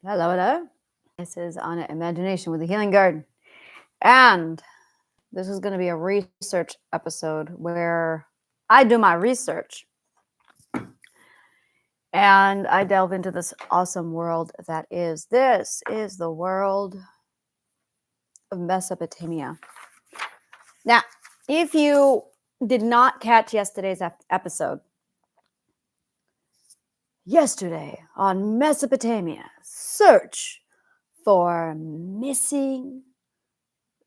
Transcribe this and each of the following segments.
Hello, hello. This is on Imagination with the Healing Garden. And this is going to be a research episode where I do my research and I delve into this awesome world that is. This is the world of Mesopotamia. Now, if you did not catch yesterday's episode, yesterday on Mesopotamia, search for missing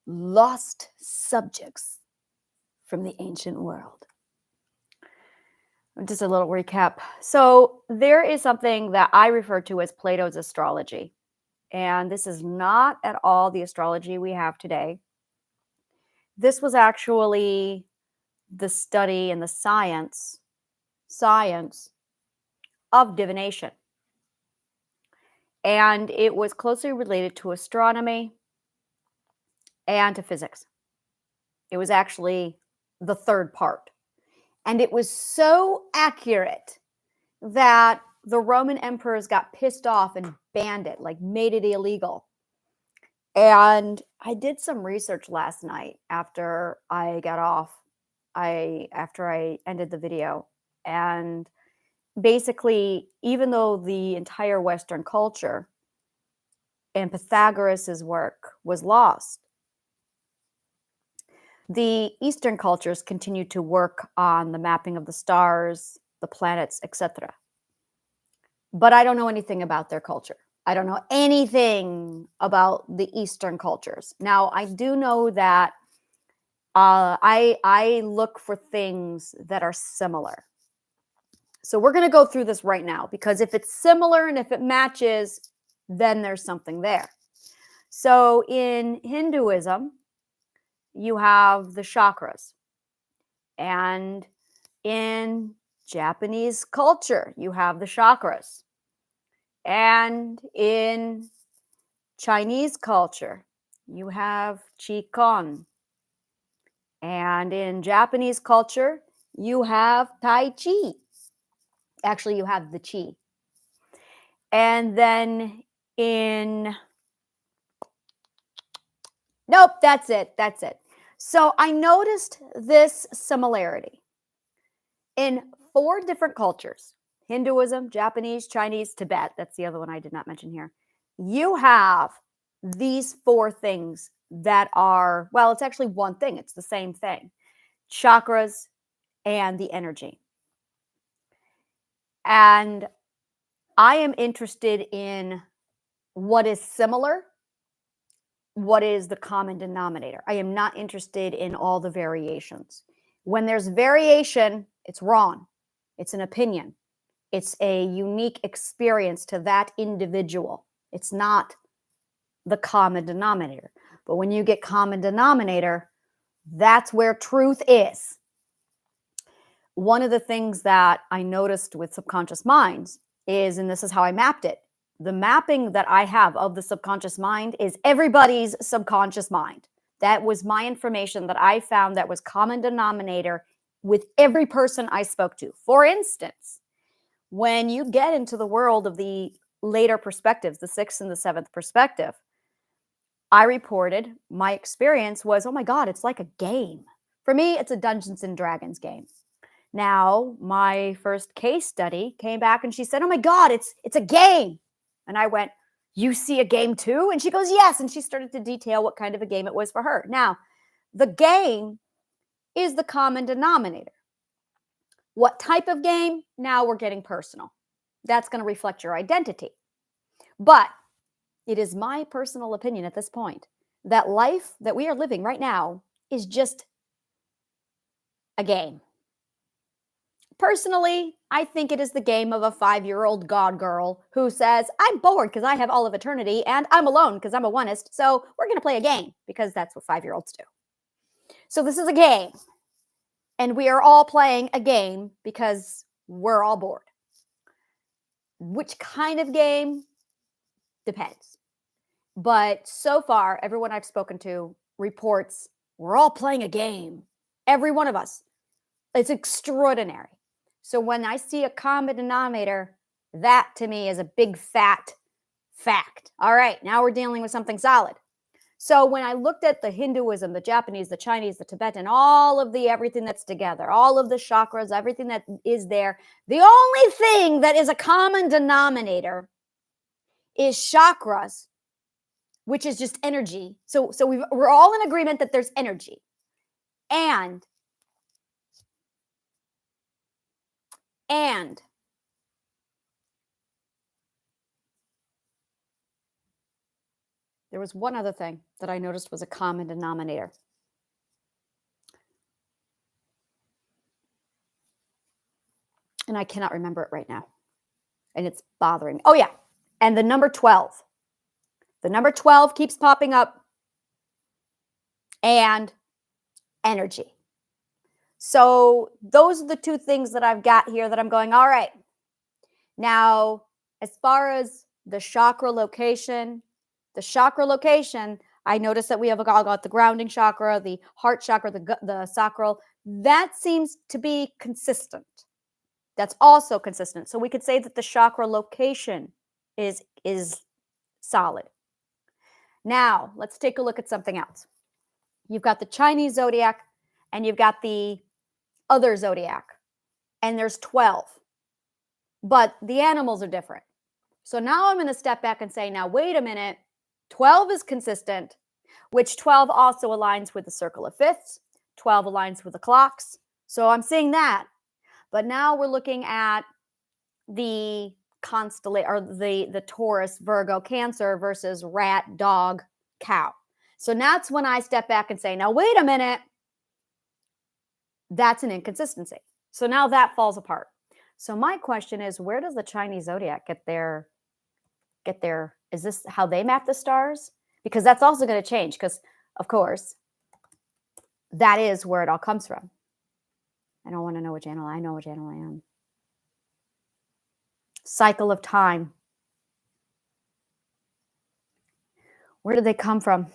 lost subjects from the ancient world. Just a little recap. So there is something that I refer to as Plato's astrology. And this is not at all the astrology we have today. This was actually the study and the science of divination. And it was closely related to astronomy and to physics. It was actually the third part. And it was so accurate that the Roman emperors got pissed off and banned it, like made it illegal. And I did some research last night after I got off, after I ended the video. And basically, even though the entire Western culture and Pythagoras' work was lost, the Eastern cultures continued to work on the mapping of the stars, the planets, etc. But I don't know anything about their culture. I don't know anything about the Eastern cultures. Now, I do know that I look for things that are similar. So we're going to go through this right now because if it's similar and if it matches, then there's something there. So in Hinduism, you have the chakras. And in Japanese culture, you have the chakras. And in Chinese culture, you have Qigong. And in Japanese culture, you have Tai Chi. Actually, you have the Qi. And then nope, that's it. So I noticed this similarity in 4 different cultures: Hinduism, Japanese, Chinese, Tibet. That's the other one I did not mention here. You have these 4 things that are, well, it's actually one thing. It's the same thing: chakras and the energy. And I am interested in what is similar, what is the common denominator. I am not interested in all the variations. When there's variation, it's wrong. It's an opinion. It's a unique experience to that individual. It's not the common denominator. But when you get common denominator, that's where truth is. One of the things that I noticed with subconscious minds is, and this is how I mapped it, the mapping that I have of the subconscious mind is everybody's subconscious mind. That was my information that I found that was common denominator with every person I spoke to. For instance, when you get into the world of the later perspectives, the 6th and the 7th perspective, I reported my experience was, oh my God, it's like a game. For me, it's a Dungeons and Dragons game. Now, my first case study came back and she said, oh my God, it's a game. And I went, you see a game too? And she goes, yes. And she started to detail what kind of a game it was for her. Now, the game is the common denominator. What type of game? Now we're getting personal. That's going to reflect your identity. But it is my personal opinion at this point that life that we are living right now is just a game. Personally, I think it is the game of a 5-year-old god girl who says, I'm bored because I have all of eternity and I'm alone because I'm a oneist. So we're going to play a game because that's what 5-year-olds do. So this is a game. And we are all playing a game because we're all bored. Which kind of game? Depends. But so far, everyone I've spoken to reports we're all playing a game. Every one of us. It's extraordinary. So when I see a common denominator, that to me is a big fat Fact. All right, now we're dealing with something solid. So when I looked at the Hinduism, the Japanese, the Chinese, the Tibetan, all of the everything that's together, all of the chakras, everything that is there, the only thing that is a common denominator is chakras, which is just energy. So we're all in agreement that there's energy. And there was one other thing that I noticed was a common denominator. And I cannot remember it right now. And it's bothering me. Oh, yeah. And the number 12. The number 12 keeps popping up. And energy. So those are the two things that I've got here that I'm going, all right. Now, as far as the chakra location, I noticed that we have got the grounding chakra, the heart chakra, the sacral. That seems to be consistent. That's also consistent. So we could say that the chakra location is solid. Now, let's take a look at something else. You've got the Chinese zodiac and you've got the other zodiac, and there's 12. But the animals are different. So now I'm going to step back and say, now, wait a minute. 12 is consistent, which 12 also aligns with the circle of fifths. 12 aligns with the clocks. So I'm seeing that. But now we're looking at the constellation, or the Taurus, Virgo, Cancer versus rat, dog, cow. So that's when I step back and say, now, wait a minute. That's an inconsistency. So now that falls apart. So my question is, where does the Chinese zodiac get their, is this how they map the stars? Because that's also going to change because, of course, that is where it all comes from. I don't want to know which animal. I know which animal I am. Cycle of time. Where did they come from?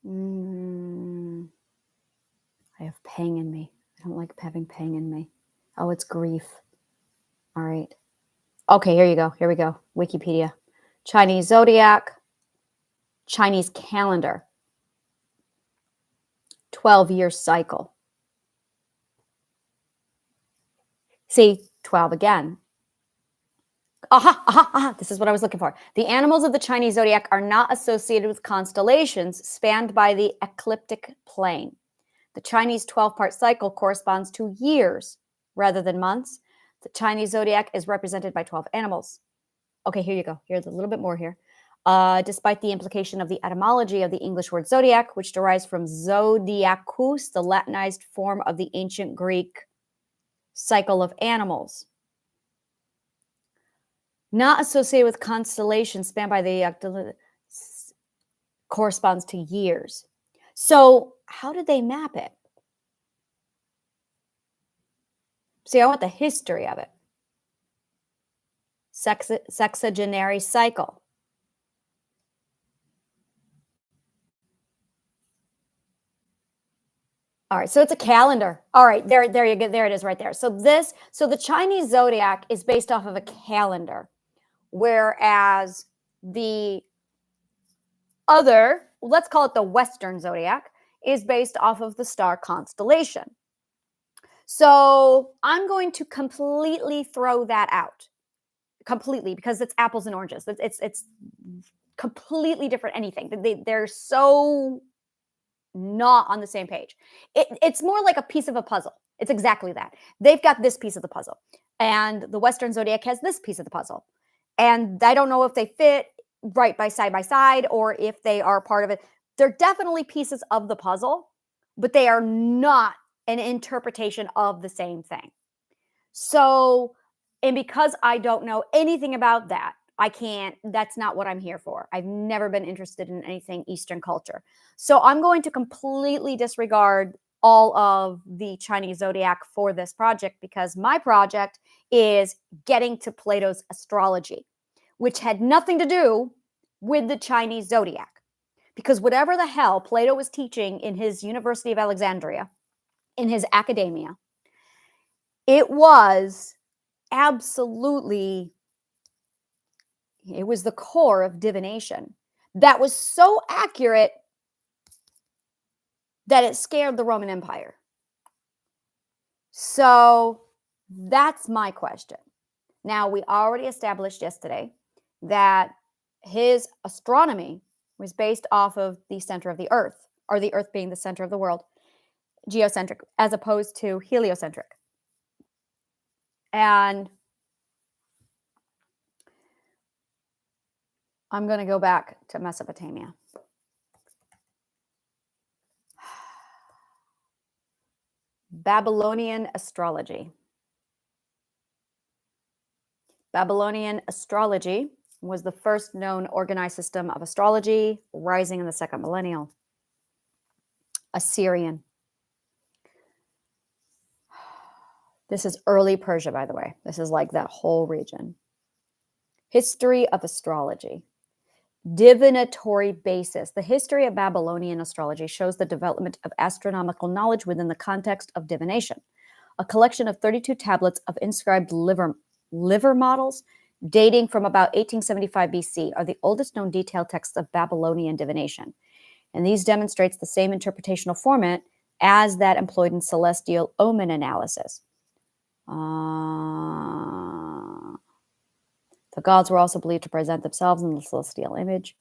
I have pain in me. I don't like having pain in me. Oh, it's grief. All right. Okay, here you go. Here we go. Wikipedia. Chinese zodiac. Chinese calendar. 12-year cycle. See, 12 again. This is what I was looking for. The animals of the Chinese zodiac are not associated with constellations spanned by the ecliptic plane. The Chinese 12-part cycle corresponds to years rather than months. The Chinese zodiac is represented by 12 animals. Okay, here you go. Here's a little bit more here. Despite the implication of the etymology of the English word zodiac, which derives from zodiacus, the Latinized form of the ancient Greek cycle of animals. Not associated with constellations spanned by the corresponds to years. So how did they map it? See, I want the history of it. Sexagenary cycle. All right, so it's a calendar. All right, there you go. There it is right there. So the Chinese zodiac is based off of a calendar, whereas the other, let's call it the Western zodiac, is based off of the star constellation. So I'm going to completely throw that out. Completely, because it's apples and oranges. It's completely different anything. They're so not on the same page. It's more like a piece of a puzzle. It's exactly that. They've got this piece of the puzzle, and the Western zodiac has this piece of the puzzle. And I don't know if they fit right by side, or if they are part of it. They're definitely pieces of the puzzle, but they are not an interpretation of the same thing. So, and because I don't know anything about that, I can't, that's not what I'm here for. I've never been interested in anything Eastern culture. So I'm going to completely disregard all of the Chinese zodiac for this project, because my project is getting to Plato's astrology, which had nothing to do with the Chinese zodiac. Because whatever the hell Plato was teaching in his University of Alexandria, in his academia, It was absolutely, it was the core of divination that was so accurate that it scared the Roman Empire. So that's my question. Now, we already established yesterday that his astronomy was based off of the center of the Earth, or the Earth being the center of the world, geocentric, as opposed to heliocentric. And I'm going to go back to Mesopotamia. Babylonian astrology. Babylonian astrology was the first known organized system of astrology, rising in the second millennium. Assyrian. This is early Persia, by the way. This is like that whole region. History of astrology. Divinatory basis. The history of Babylonian astrology shows the development of astronomical knowledge within the context of divination. A collection of 32 tablets of inscribed liver models dating from about 1875 BC are the oldest known detailed texts of Babylonian divination. And these demonstrates the same interpretational format as that employed in celestial omen analysis. The gods were also believed to present themselves in the celestial image.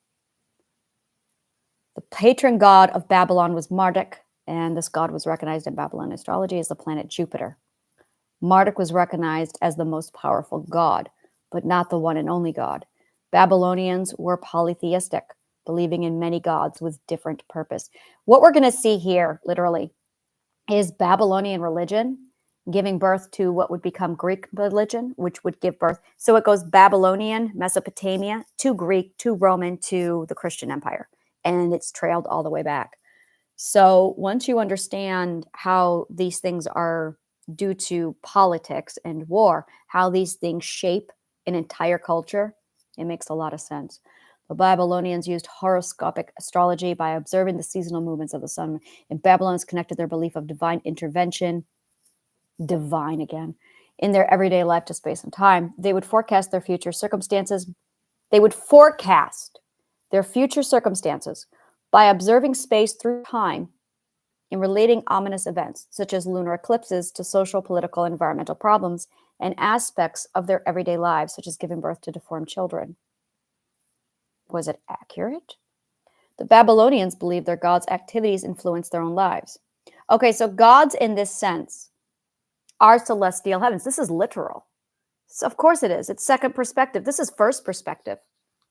The patron god of Babylon was Marduk, and this god was recognized in Babylonian astrology as the planet Jupiter. Marduk was recognized as the most powerful god, but not the one and only god. Babylonians were polytheistic, believing in many gods with different purpose. What we're going to see here, literally, is Babylonian religion giving birth to what would become Greek religion, which would give birth. So it goes Babylonian, Mesopotamia, to Greek, to Roman, to the Christian Empire. And it's trailed all the way back. So once you understand how these things are due to politics and war, how these things shape an entire culture, it makes a lot of sense. The Babylonians used horoscopic astrology by observing the seasonal movements of the sun. And Babylonians connected their belief of divine intervention, divine again, in their everyday life to space and time. They would forecast their future circumstances. They would forecast their future circumstances by observing space through time and relating ominous events, such as lunar eclipses, to social, political, and environmental problems and aspects of their everyday lives, such as giving birth to deformed children. Was it accurate? The Babylonians believed their gods' activities influenced their own lives. Okay, so gods in this sense are celestial heavens. This is literal. So of course it is. It's second perspective. This is first perspective.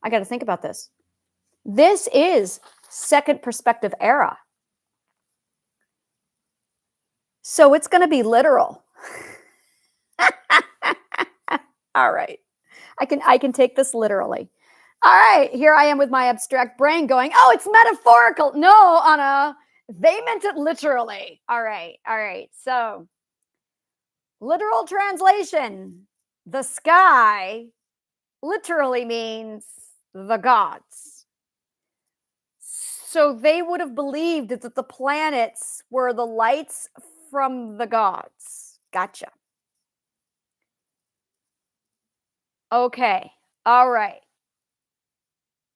I got to think about this. This is second perspective era. So it's going to be literal. All right. I can take this literally. All right, here I am with my abstract brain going, oh, it's metaphorical. No, Anna, they meant it literally. All right. So, literal translation. The sky literally means the gods. So they would have believed that the planets were the lights from the gods. Gotcha. Okay. All right.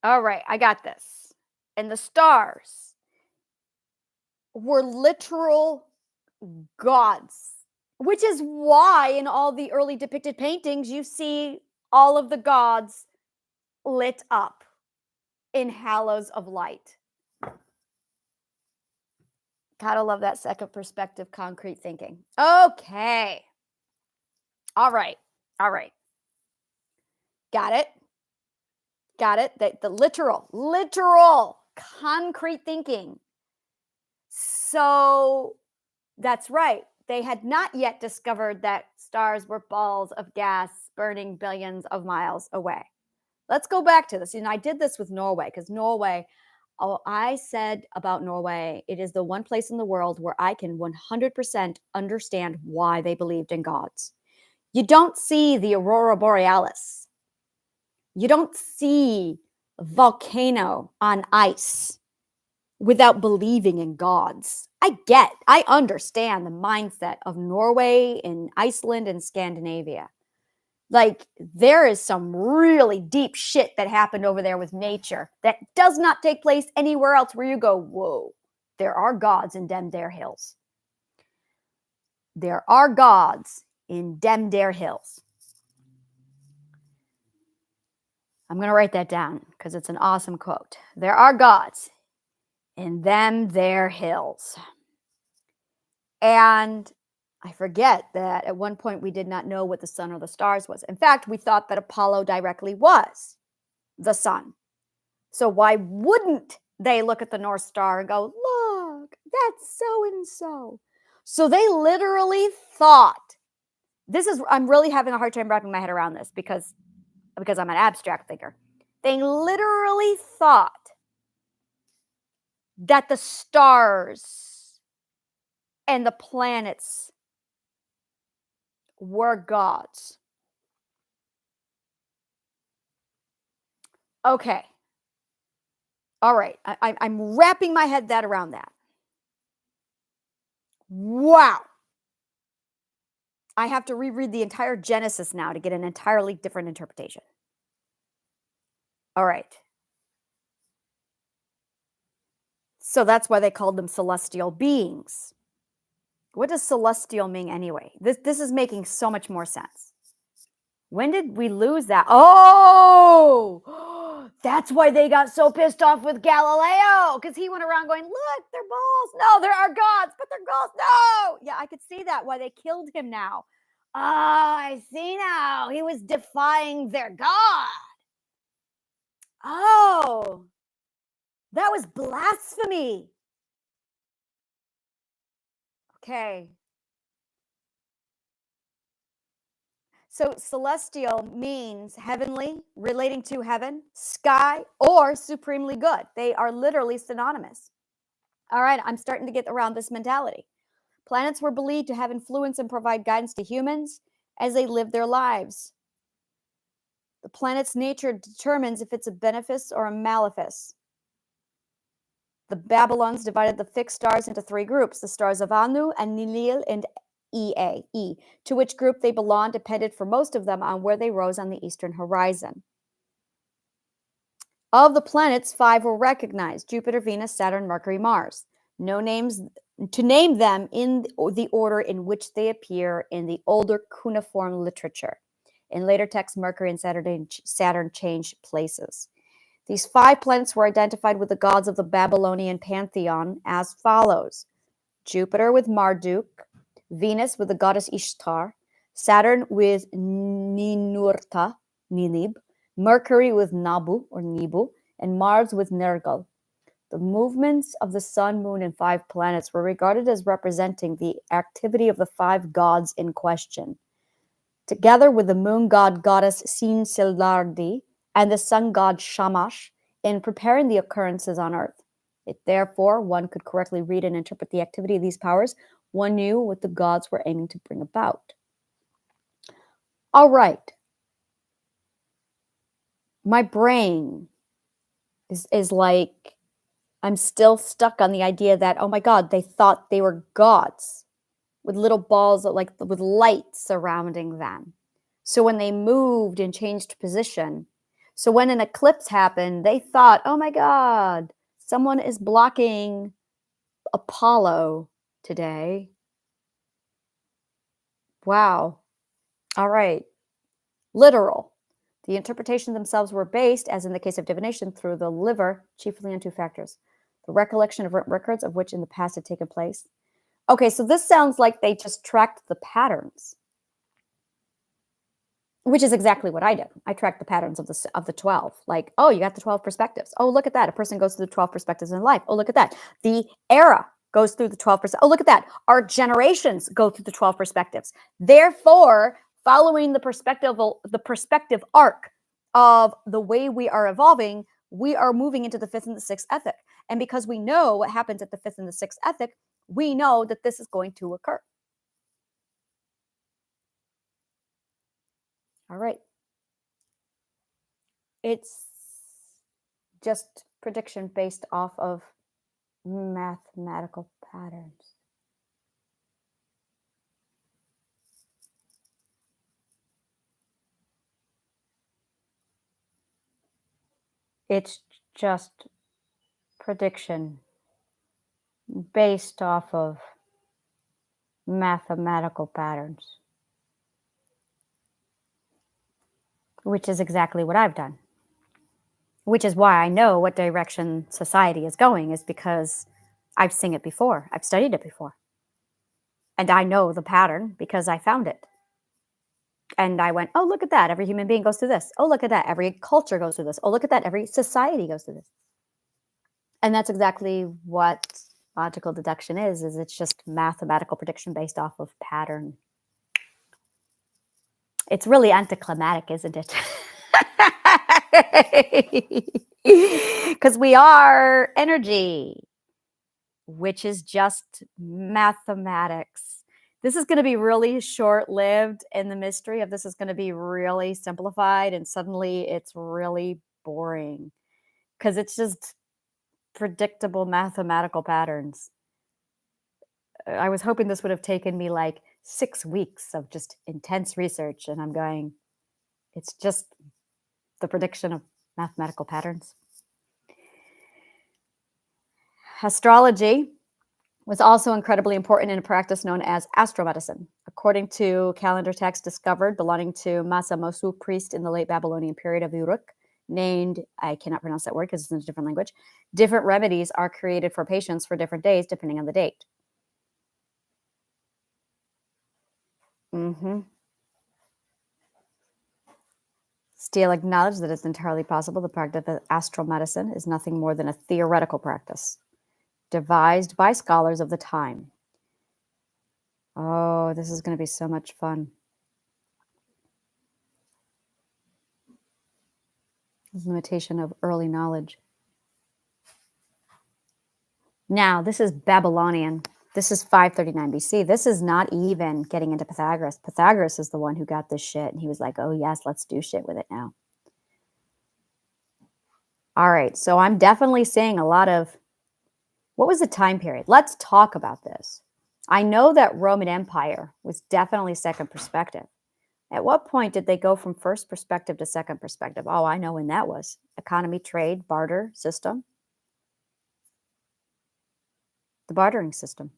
I got this. And the stars were literal gods, which is why in all the early depicted paintings you see all of the gods lit up in halos of light. Gotta love that second perspective, concrete thinking. Okay. All right. Got it. The literal concrete thinking. So that's right. They had not yet discovered that stars were balls of gas burning billions of miles away. Let's go back to this. I did this with Norway because Norway, I said about Norway, it is the one place in the world where I can 100% understand why they believed in gods. You don't see the aurora borealis. You don't see a volcano on ice without believing in gods. I understand the mindset of Norway and Iceland and Scandinavia. Like, there is some really deep shit that happened over there with nature that does not take place anywhere else where you go, whoa, there are gods in them there hills. There are gods in them there hills. I'm going to write that down because it's an awesome quote. There are gods in them there hills. And I forget that at one point we did not know what the sun or the stars was. In fact, we thought that Apollo directly was the sun. So why wouldn't they look at the North Star and go, look, that's so and so. So they literally thought, I'm really having a hard time wrapping my head around this because I'm an abstract thinker. They literally thought that the stars and the planets were gods. Okay. All right. I'm wrapping my head around that. Wow. I have to reread the entire Genesis now to get an entirely different interpretation. All right. So that's why they called them celestial beings. What does celestial mean anyway? This is making so much more sense. When did we lose that? Oh, that's why they got so pissed off with Galileo, because he went around going, look, they're balls. No, there are gods, but they're gods. No. Yeah, I could see that, why they killed him now. Oh, I see now. He was defying their God. Oh, that was blasphemy. Okay. So celestial means heavenly, relating to heaven, sky, or supremely good. They are literally synonymous. All right, I'm starting to get around this mentality. Planets were believed to have influence and provide guidance to humans as they live their lives. The planet's nature determines if it's a benefice or a malefice. The Babylons divided the fixed stars into three groups: the stars of Anu, Enlil, and Ea, to which group they belonged depended for most of them on where they rose on the eastern horizon. Of the planets, 5 were recognized: Jupiter, Venus, Saturn, Mercury, Mars. No names to name them in the order in which they appear in the older cuneiform literature. In later texts, Mercury and Saturn changed places. These 5 planets were identified with the gods of the Babylonian pantheon as follows: Jupiter with Marduk, Venus with the goddess Ishtar, Saturn with Ninurta, Ninib, Mercury with Nabu or Nibu, and Mars with Nergal. The movements of the sun, moon, and 5 planets were regarded as representing the activity of the 5 gods in question, together with the moon god goddess Sinsilardi and the sun god Shamash, in preparing the occurrences on Earth. If therefore one could correctly read and interpret the activity of these powers, one knew what the gods were aiming to bring about. All right. My brain is like, I'm still stuck on the idea that, oh my God, they thought they were gods with little balls with light surrounding them. So when they moved and changed position, so when an eclipse happened, they thought, oh my God, someone is blocking Apollo today. Wow. All right. Literal. The interpretations themselves were based, as in the case of divination, through the liver, chiefly on 2 factors: the recollection of records of which in the past had taken place. Okay, so this sounds like they just tracked the patterns, which is exactly what I did. I tracked the patterns of the 12. Like, oh, you got the 12 perspectives. Oh, look at that. A person goes through the 12 perspectives in life. Oh, look at that. The era goes through the 12%. Oh, look at that. Our generations go through the 12 perspectives. Therefore, following the perspective arc of the way we are evolving, we are moving into the 5th and the 6th ethic. And because we know what happens at the 5th and the 6th ethic, we know that this is going to occur. All right. It's just prediction based off of Mathematical patterns. It's just prediction based off of mathematical patterns, which is exactly what I've done. Which is why I know what direction society is going, is because I've seen it before. I've studied it before. And I know the pattern because I found it. And I went, oh, look at that. Every human being goes through this. Oh, look at that. Every culture goes through this. Oh, look at that. Every society goes through this. And that's exactly what logical deduction is it's just mathematical prediction based off of pattern. It's really anticlimactic, isn't it? Because we are energy, which is just mathematics. This is going to be really short-lived, and the mystery of this is going to be really simplified, and suddenly it's really boring because it's just predictable mathematical patterns. I was hoping this would have taken me like 6 weeks of just intense research, and I'm going, it's just the prediction of mathematical patterns. Astrology was also incredibly important in a practice known as astromedicine. According to calendar texts discovered belonging to Masamosu priest in the late Babylonian period of Uruk, named, I cannot pronounce that word because it's in a different language, different remedies are created for patients for different days depending on the date. Steele acknowledged that it's entirely possible the practice of astromedicine is nothing more than a theoretical practice devised by scholars of the time. Oh, this is going to be so much fun. Limitation of early knowledge. Now, this is Babylonian. This is 539 BC. This is not even getting into Pythagoras. Pythagoras is the one who got this shit, and he was like, oh, yes, let's do shit with it now. All right, so I'm definitely seeing a lot of, what was the time period? Let's talk about this. I know that Roman Empire was definitely second perspective. At what point did they go from first perspective to second perspective? Oh, I know when that was. Economy, trade, barter system. The bartering system.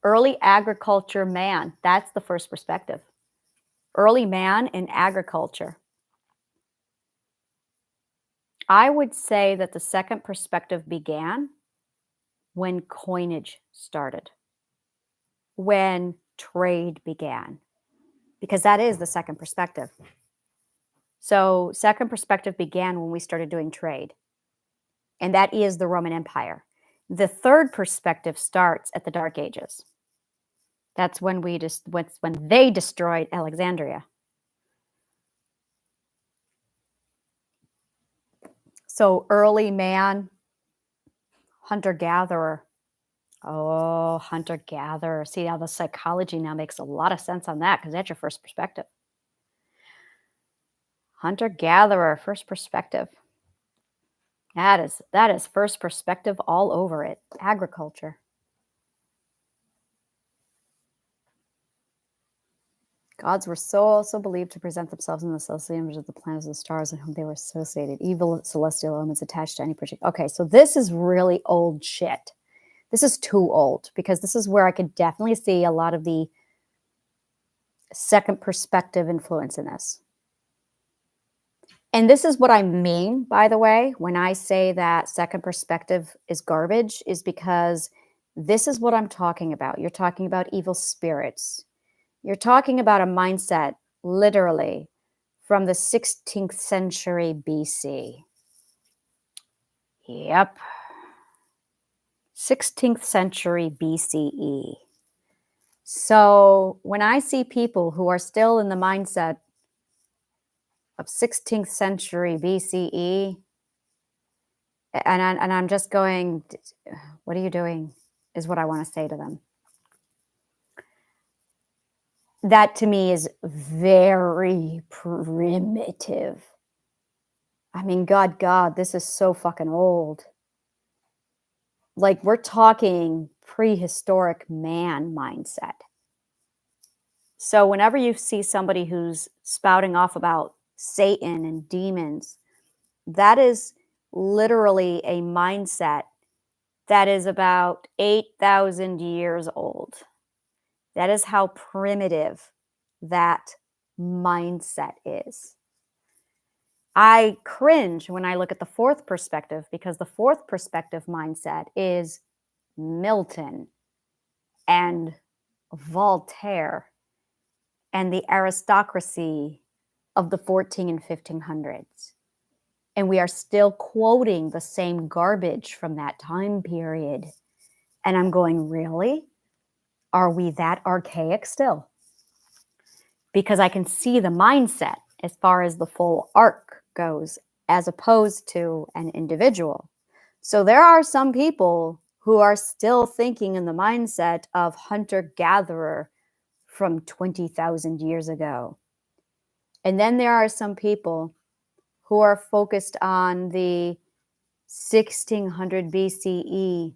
Early agriculture man. That's the first perspective. Early man in agriculture. I would say that the second perspective began when coinage started, when trade began, because that is the second perspective. So second perspective began when we started doing trade, and that is the Roman Empire. The third perspective starts at the Dark Ages. That's when when they destroyed Alexandria. So early man, hunter-gatherer. Oh, hunter-gatherer. See how the psychology now makes a lot of sense on that because that's your first perspective. Hunter-gatherer, first perspective. That is first perspective all over it. Agriculture. Gods were so also believed to present themselves in the celestial image of the planets and the stars in whom they were associated. Evil celestial elements attached to any particular. Okay, so this is really old shit. This is too old because this is where I could definitely see a lot of the second perspective influence in this. And this is what I mean, by the way, when I say that second perspective is garbage, is because this is what I'm talking about. You're talking about evil spirits. You're talking about a mindset, literally, from the 16th century BC. Yep. 16th century BCE. So when I see people who are still in the mindset of 16th century BCE, and I'm just going, what are you doing? Is what I want to say to them. That to me is very primitive. I mean, God, this is so fucking old. Like, we're talking prehistoric man mindset. So whenever you see somebody who's spouting off about Satan and demons, that is literally a mindset that is about 8,000 years old. That is how primitive that mindset is. I cringe when I look at the fourth perspective, because the fourth perspective mindset is Milton and Voltaire and the aristocracy of the 14 and 1500s. And we are still quoting the same garbage from that time period. And I'm going, really? Are we that archaic still? Because I can see the mindset as far as the full arc goes, as opposed to an individual. So there are some people who are still thinking in the mindset of hunter-gatherer from 20,000 years ago. And then there are some people who are focused on the 1600 BCE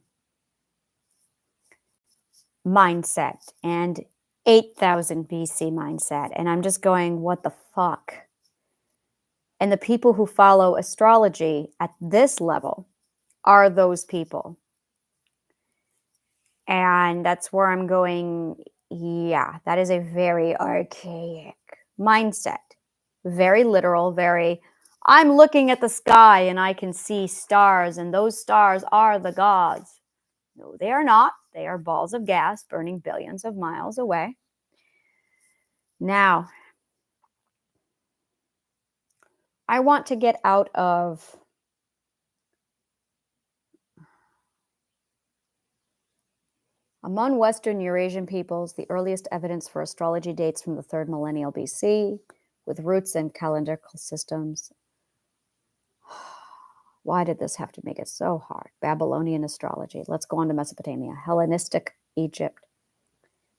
mindset and 8,000 BC mindset. And I'm just going, what the fuck? And the people who follow astrology at this level are those people. And that's where I'm going, yeah, that is a very archaic mindset. Very literal, very, I'm looking at the sky and I can see stars, and those stars are the gods. No, they are not. They are balls of gas burning billions of miles away. Now, I want to get out of among Western Eurasian peoples, the earliest evidence for astrology dates from the 3rd millennial BC, with roots in calendrical systems. Why did this have to make it so hard? Babylonian astrology. Let's go on to Mesopotamia. Hellenistic Egypt.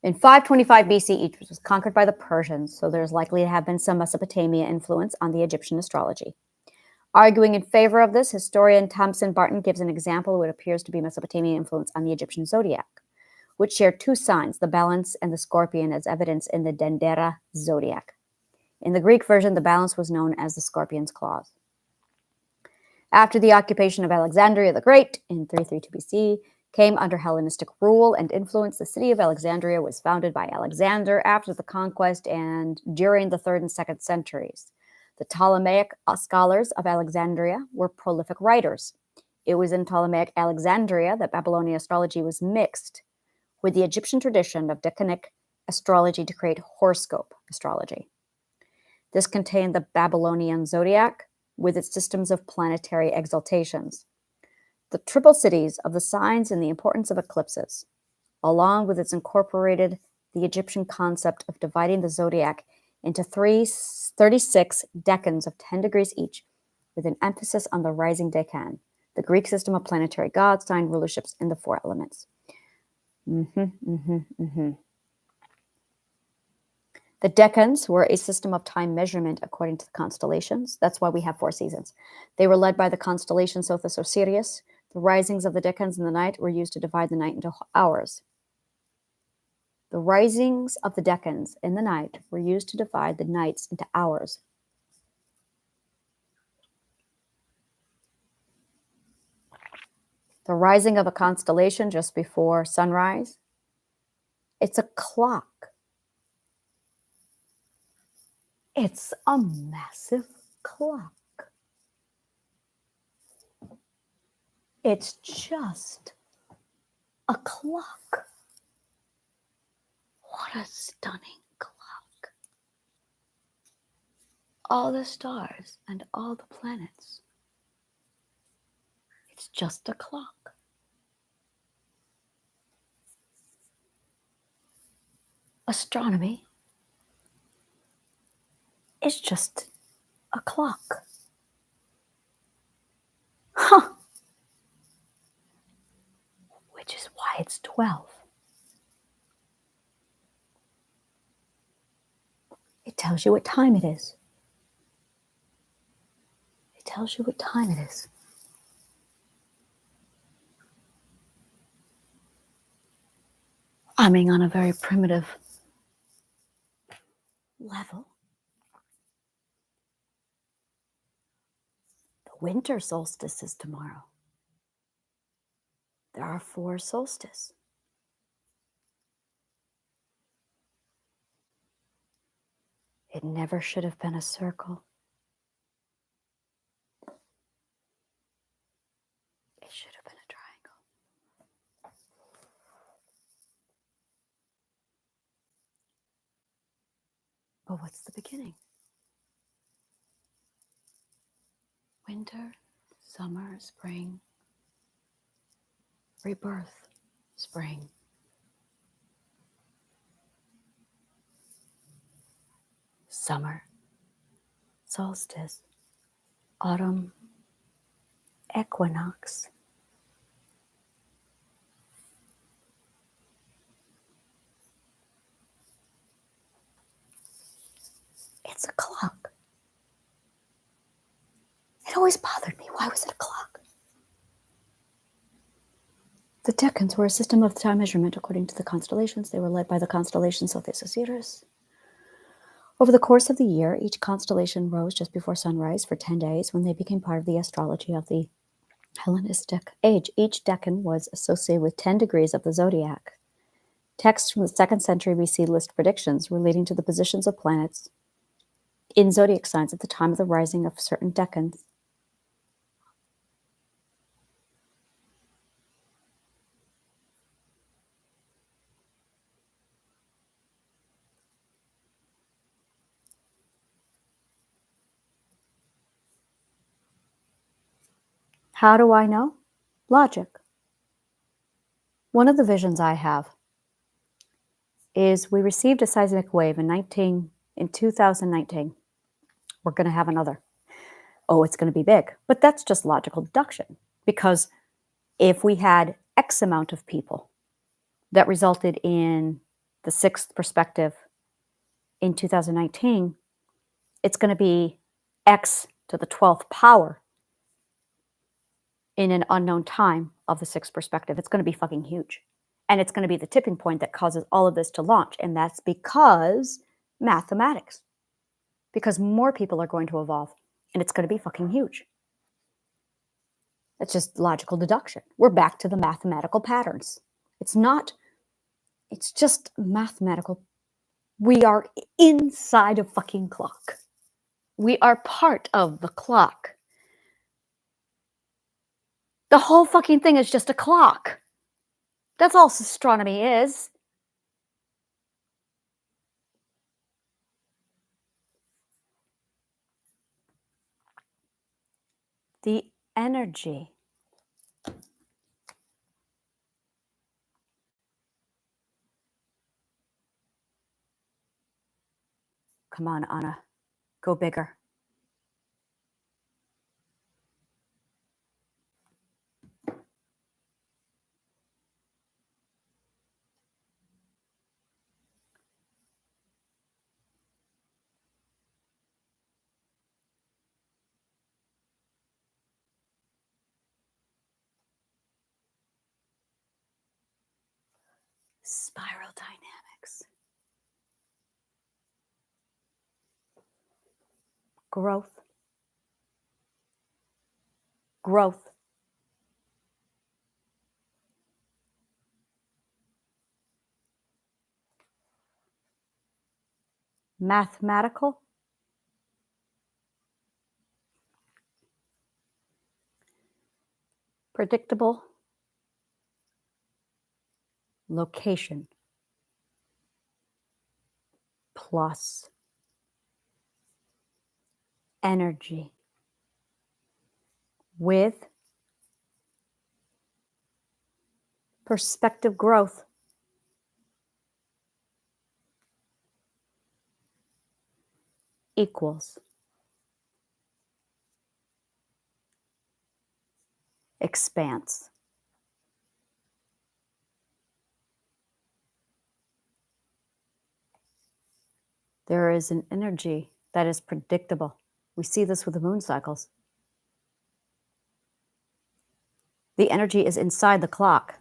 In 525 BC, Egypt was conquered by the Persians, so there's likely to have been some Mesopotamia influence on the Egyptian astrology. Arguing in favor of this, historian Thompson Barton gives an example of what appears to be Mesopotamian influence on the Egyptian zodiac, which share two signs, the balance and the scorpion, as evidence in the Dendera zodiac. In the Greek version, the balance was known as the scorpion's claws. After the occupation of Alexandria the Great in 332 BC, came under Hellenistic rule and influence. The city of Alexandria was founded by Alexander after the conquest and during the 3rd and 2nd centuries. The Ptolemaic scholars of Alexandria were prolific writers. It was in Ptolemaic Alexandria that Babylonian astrology was mixed with the Egyptian tradition of decanic astrology to create horoscope astrology. This contained the Babylonian zodiac with its systems of planetary exaltations, the triple cities of the signs and the importance of eclipses, along with its incorporated the Egyptian concept of dividing the zodiac into 36 decans of 10 degrees each, with an emphasis on the rising decan, the Greek system of planetary god sign rulerships in the 4 elements. The decans were a system of time measurement according to the constellations. That's why we have 4 seasons. They were led by the constellation Sothis or Sirius. The risings of the decans in the night were used to divide the night into hours. The risings of the decans in the night were used to divide the nights into hours. The rising of a constellation just before sunrise, it's a clock. It's a massive clock. It's just a clock. What a stunning clock. All the stars and all the planets. It's just a clock. Astronomy is just a clock. Huh. Which is why it's 12. It tells you what time it is. It tells you what time it is. I mean, on a very primitive level. The winter solstice is tomorrow. There are 4 solstices. It never should have been a circle. It should have been a triangle. But what's the beginning? Winter, summer, spring, rebirth, spring. Summer, solstice, autumn, equinox. It's a clock. It always bothered me. Why was it a clock? The decans were a system of time measurement according to the constellations. They were led by the constellation Sothis Osiris. Over the course of the year, each constellation rose just before sunrise for 10 days when they became part of the astrology of the Hellenistic age. Each decan was associated with 10 degrees of the zodiac. Texts from the 2nd century BC list predictions relating to the positions of planets in zodiac signs at the time of the rising of certain decans. How do I know? Logic. One of the visions I have is we received a seismic wave in 2019. We're going to have another. Oh, it's going to be big. But that's just logical deduction. Because if we had X amount of people that resulted in the 6th perspective in 2019, it's going to be X to the 12th power in an unknown time of the 6th perspective. It's going to be fucking huge. And it's going to be the tipping point that causes all of this to launch. And that's because mathematics. Because more people are going to evolve. And it's going to be fucking huge. It's just logical deduction. We're back to the mathematical patterns. It's just mathematical. We are inside a fucking clock. We are part of the clock. The whole fucking thing is just a clock. That's all astronomy is. The energy. Come on, Anna. Go bigger. Spiral dynamics. Growth. Growth. Mathematical. Predictable. Location. Plus energy with perspective growth equals expanse. There is an energy that is predictable. We see this with the moon cycles. The energy is inside the clock.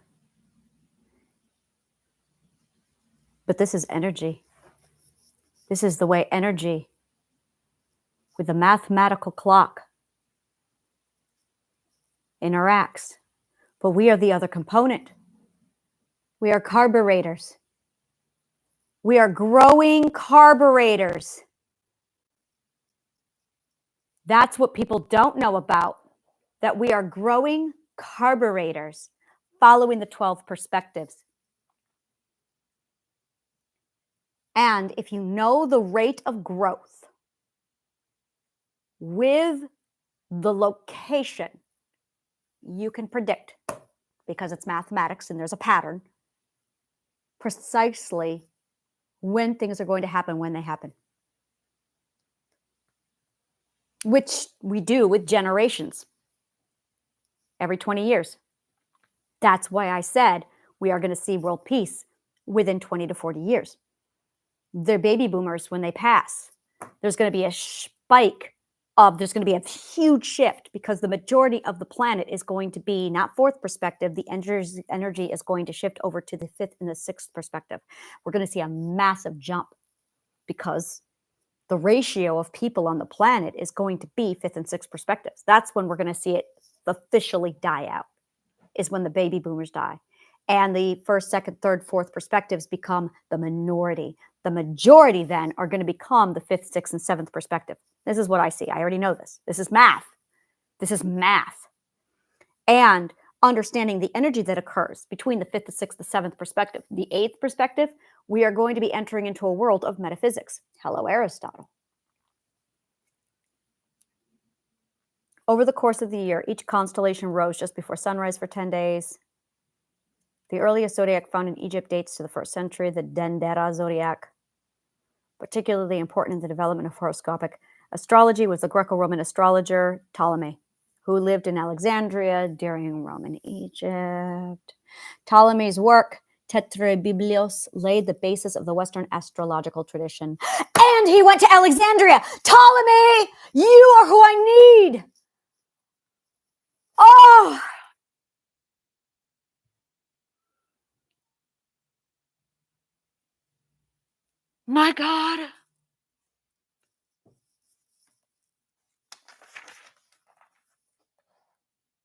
But this is energy. This is the way energy with the mathematical clock interacts. But we are the other component. We are carburetors. We are growing carburetors. That's what people don't know about, that we are growing carburetors following the 12 perspectives. And if you know the rate of growth with the location, you can predict, because it's mathematics and there's a pattern, precisely when things are going to happen when they happen. Which we do with generations every 20 years. That's why I said we are going to see world peace within 20 to 40 years. They're baby boomers when they pass. There's going to be a spike there's going to be a huge shift, because the majority of the planet is going to be not fourth perspective. The energy is going to shift over to the fifth and the sixth perspective. We're going to see a massive jump, because the ratio of people on the planet is going to be fifth and sixth perspectives. That's when we're going to see it officially die out, is when the baby boomers die. And the first, second, third, fourth perspectives become the minority. The majority then are going to become the fifth, sixth, and seventh perspective. This is what I see. I already know this. This is math. This is math. And understanding the energy that occurs between the fifth, the sixth, the seventh perspective, the eighth perspective, we are going to be entering into a world of metaphysics. Hello, Aristotle. Over the course of the year, each constellation rose just before sunrise for 10 days. The earliest zodiac found in Egypt dates to the 1st century, the Dendera zodiac. Particularly important in the development of horoscopic astrology was the Greco-Roman astrologer Ptolemy, who lived in Alexandria during Roman Egypt. Ptolemy's work, Tetrabiblios, laid the basis of the Western astrological tradition. And he went to Alexandria. Ptolemy, you are who I need. Oh! My God.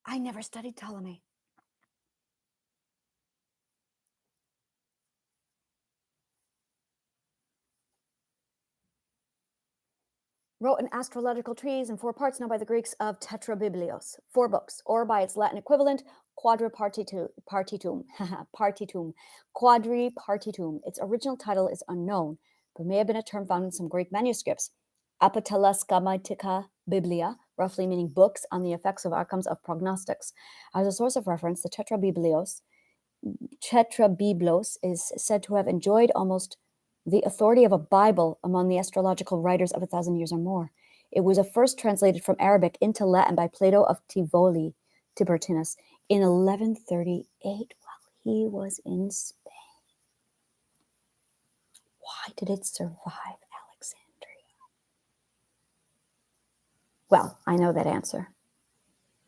I never studied Ptolemy. Wrote an astrological treatise in 4 parts, known by the Greeks of Tetrabiblios, 4 books, or by its Latin equivalent, Quadripartitum. Quadripartitum. Its original title is unknown, but may have been a term found in some Greek manuscripts. Apotelaschematica Biblia, roughly meaning books on the effects of outcomes of prognostics. As a source of reference, the Tetrabiblos is said to have enjoyed almost the authority of a Bible among the astrological writers of 1,000 years or more. It was first translated from Arabic into Latin by Plato of Tivoli, Tiburtinus, in 1138 while he was in Spain. Why did it survive Alexandria? Well, I know that answer.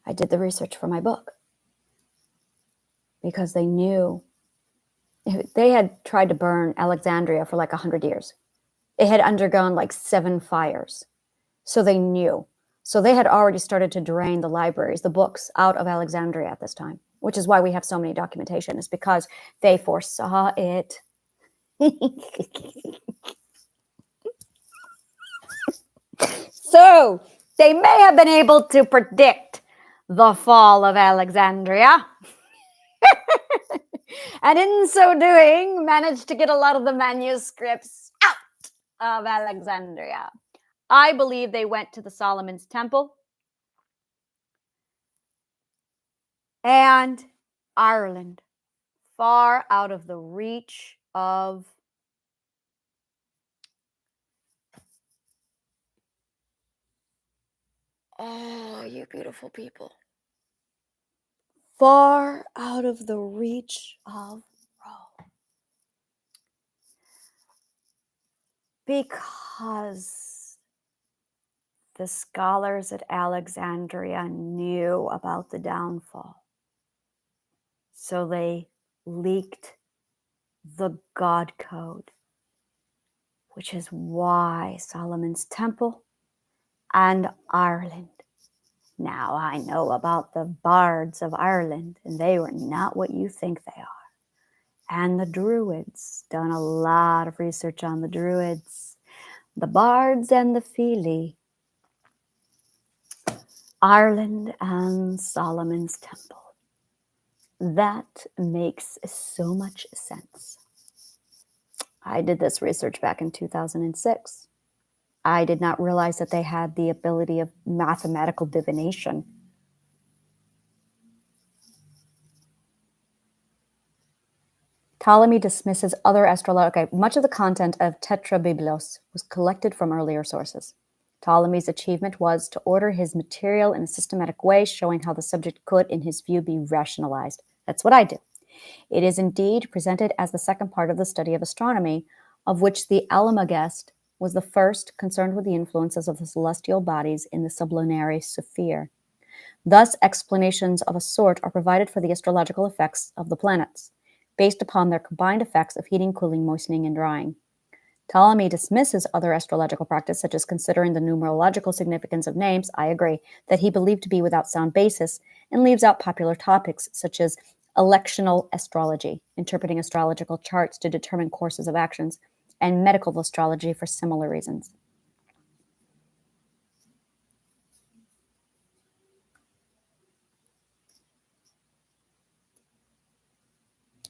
I did the research for my book. Because they knew they had tried to burn Alexandria for like 100 years. It had undergone like 7 fires. So they knew. So they had already started to drain the libraries, the books out of Alexandria at this time, which is why we have so many documentation, is because they foresaw it. So they may have been able to predict the fall of Alexandria. And in so doing, managed to get a lot of the manuscripts out of Alexandria. I believe they went to the Solomon's Temple and Ireland, far out of the reach of you beautiful people. Far out of the reach of Rome. Because the scholars at Alexandria knew about the downfall. So they leaked the God Code, which is why Solomon's Temple and Ireland. Now I know about the bards of Ireland, and they were not what you think they are. And the Druids, done a lot of research on the Druids, the bards and the Fili, Ireland and Solomon's Temple. That makes so much sense. I did this research back in 2006. I did not realize that they had the ability of mathematical divination. Ptolemy dismisses other astrological. Okay, much of the content of Tetrabiblos was collected from earlier sources. Ptolemy's achievement was to order his material in a systematic way, showing how the subject could, in his view, be rationalized. That's what I do. It is indeed presented as the second part of the study of astronomy, of which the Almagest was the first, concerned with the influences of the celestial bodies in the sublunary sphere. Thus, explanations of a sort are provided for the astrological effects of the planets, based upon their combined effects of heating, cooling, moistening, and drying. Ptolemy dismisses other astrological practice, such as considering the numerological significance of names, I agree, that he believed to be without sound basis, and leaves out popular topics such as electional astrology, interpreting astrological charts to determine courses of actions, and medical astrology for similar reasons.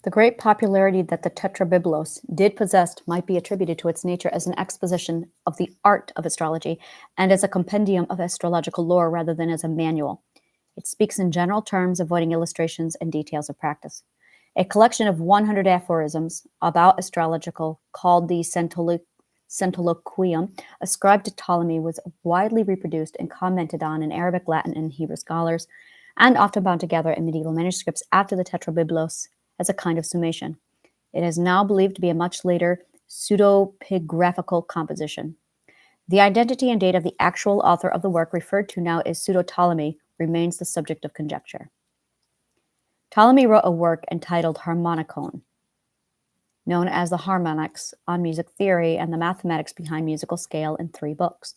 The great popularity that the Tetrabiblos did possess might be attributed to its nature as an exposition of the art of astrology and as a compendium of astrological lore rather than as a manual. It speaks in general terms, avoiding illustrations and details of practice. A collection of 100 aphorisms about astrological, called the Centiloquium, ascribed to Ptolemy, was widely reproduced and commented on in Arabic, Latin, and Hebrew scholars, and often bound together in medieval manuscripts after the Tetrabiblos as a kind of summation. It is now believed to be a much later pseudepigraphical composition. The identity and date of the actual author of the work, referred to now as Pseudo-Ptolemy, remains the subject of conjecture. Ptolemy wrote a work entitled Harmonicon, known as the Harmonics on Music Theory and the Mathematics Behind Musical Scale, in 3 books.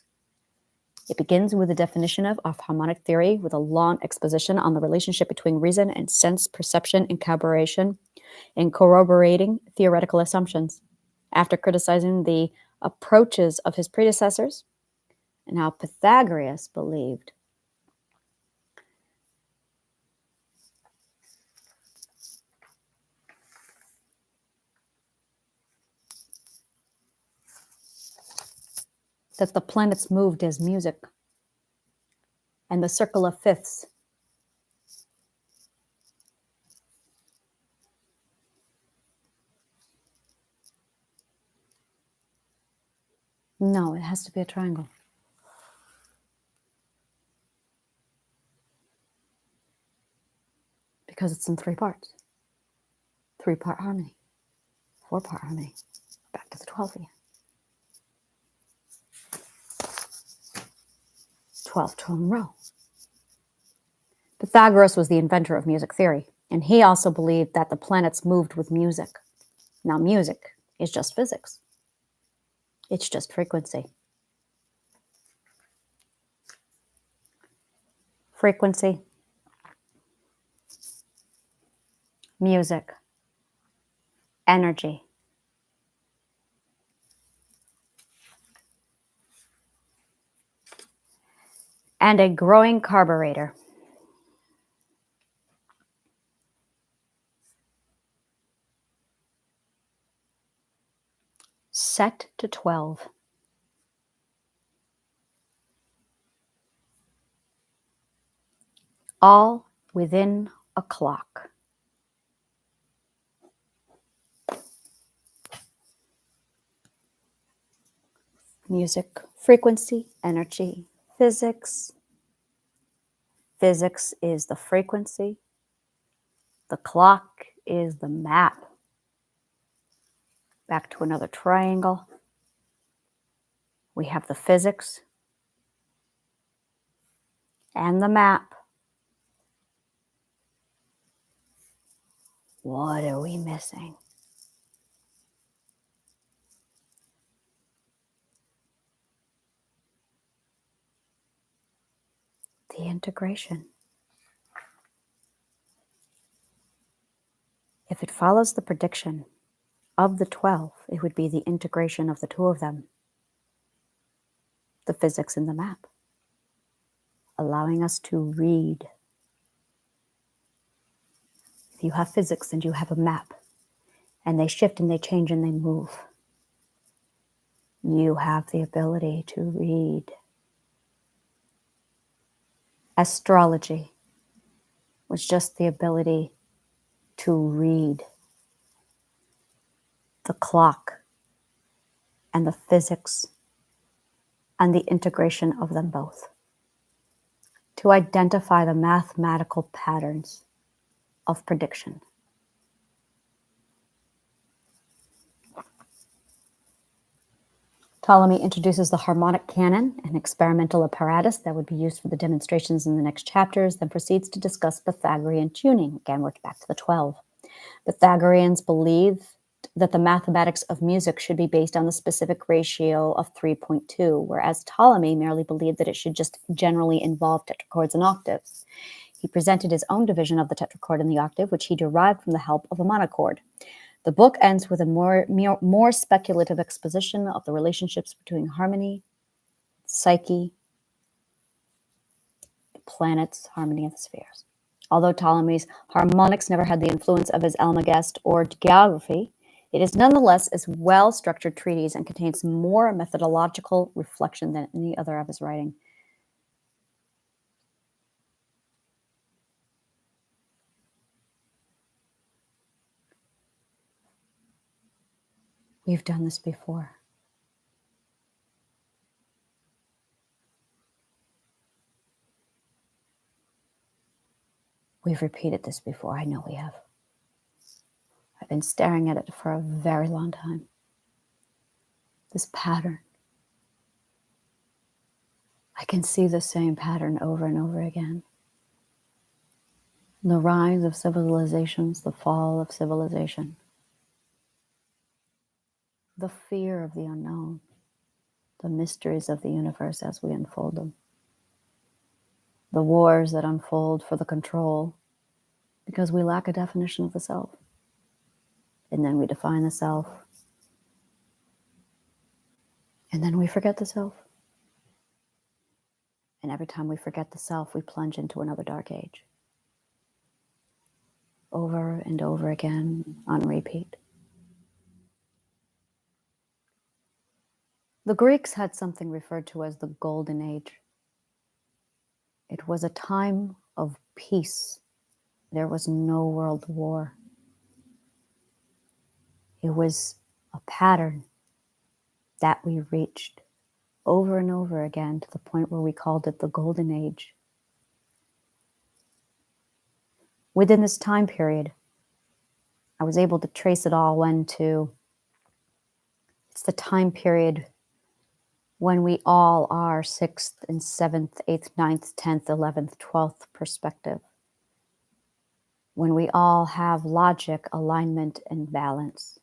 It begins with a definition of harmonic theory, with a long exposition on the relationship between reason and sense perception and corroborating theoretical assumptions. After criticizing the approaches of his predecessors and how Pythagoras believed that the planets moved as music, and the circle of fifths. No, it has to be a triangle. Because it's in 3 parts. 3-part harmony. 4-part harmony. Back to the 12th again. 12-tone row. Pythagoras was the inventor of music theory, and he also believed that the planets moved with music. Now, music is just physics. It's just frequency. Frequency, music, energy. And a growing carburetor. Set to 12. All within a clock. Music, frequency, energy, physics. Physics is the frequency. The clock is the map. Back to another triangle. We have the physics and the map. What are we missing? The integration. If it follows the prediction of the 12, it would be the integration of the two of them, the physics in the map, allowing us to read. If you have physics and you have a map, and they shift and they change and they move, you have the ability to read. Astrology was just the ability to read the clock and the physics and the integration of them both, to identify the mathematical patterns of prediction. Ptolemy introduces the harmonic canon, an experimental apparatus that would be used for the demonstrations in the next chapters, then proceeds to discuss Pythagorean tuning. Again, we're back to the 12. Pythagoreans believed that the mathematics of music should be based on the specific ratio of 3.2, whereas Ptolemy merely believed that it should just generally involve tetrachords and octaves. He presented his own division of the tetrachord and the octave, which he derived from the help of a monochord. The book ends with a more speculative exposition of the relationships between harmony, psyche, the planets, harmony of the spheres. Although Ptolemy's harmonics never had the influence of his Almagest or geography, it is nonetheless a well-structured treatise and contains more methodological reflection than any other of his writing. We've done this before. We've repeated this before. I know we have. I've been staring at it for a very long time. This pattern. I can see the same pattern over and over again. The rise of civilizations, the fall of civilization. The fear of the unknown. The mysteries of the universe as we unfold them. The wars that unfold for the control because we lack a definition of the self. And then we define the self. And then we forget the self. And every time we forget the self, we plunge into another dark age. Over and over again on repeat. The Greeks had something referred to as the Golden Age. It was a time of peace. There was no world war. It was a pattern that we reached over and over again to the point where we called it the Golden Age. Within this time period, I was able to trace it all into it's the time period when we all are 6th and 7th, 8th, 9th, 10th, 11th, 12th perspective. When we all have logic, alignment, and balance.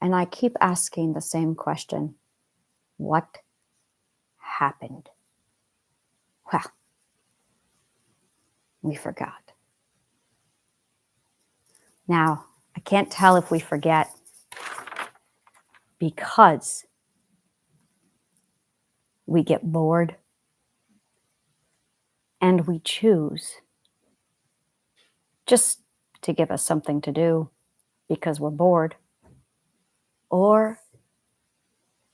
And I keep asking the same question. What happened? Well, we forgot. Now, I can't tell if we forget because we get bored and we choose just to give us something to do because we're bored, or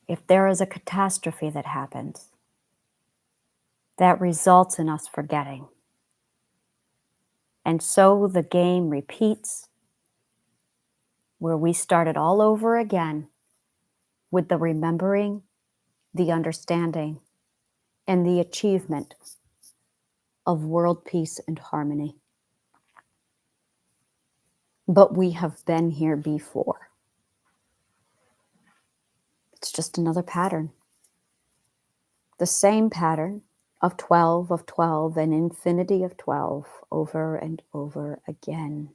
if there is a catastrophe that happens that results in us forgetting. And so the game repeats where we start it all over again with the remembering, the understanding, and the achievement of world peace and harmony. But we have been here before. It's just another pattern. The same pattern of 12, and infinity of 12 over and over again.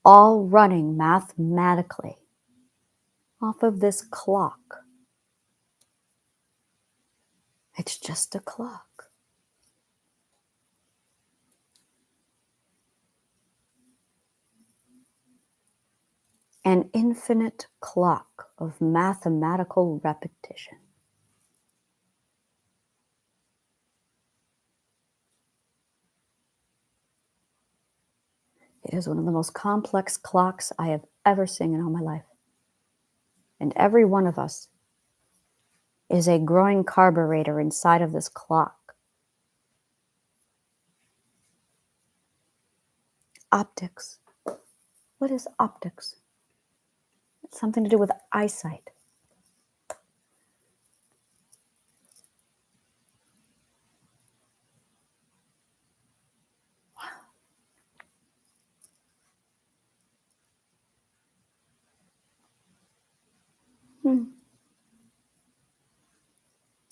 all running mathematically off of this clock. It's just a clock. An infinite clock of mathematical repetition. It is one of the most complex clocks I have ever seen in all my life. And every one of us is a growing carburetor inside of this clock. Optics. What is optics? It's something to do with eyesight.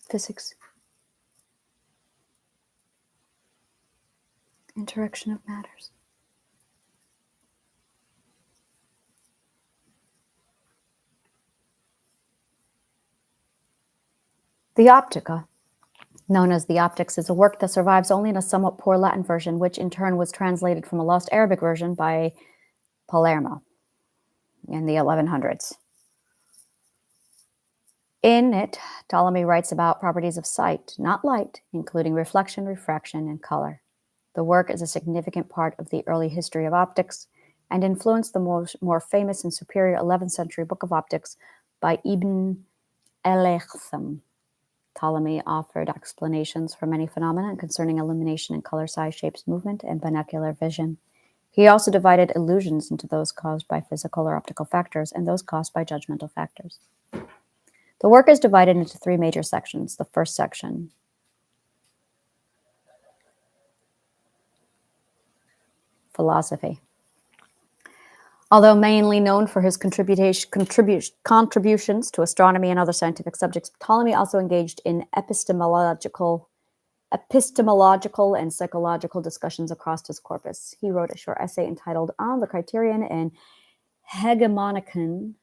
Physics. Interaction of matters. The Optica, known as the Optics, is a work that survives only in a somewhat poor Latin version, which in turn was translated from a lost Arabic version by Palermo in the 1100s. In it, Ptolemy writes about properties of sight, not light, including reflection, refraction, and color. The work is a significant part of the early history of optics and influenced the more famous and superior 11th century book of optics by Ibn el-Haytham. Ptolemy offered explanations for many phenomena concerning illumination and color, size, shapes, movement, and binocular vision. He also divided illusions into those caused by physical or optical factors and those caused by judgmental factors. The work is divided into three major sections. The first section, philosophy. Although mainly known for his contributions to astronomy and other scientific subjects, Ptolemy also engaged in epistemological and psychological discussions across his corpus. He wrote a short essay entitled On the Criterion and Hegemonikon,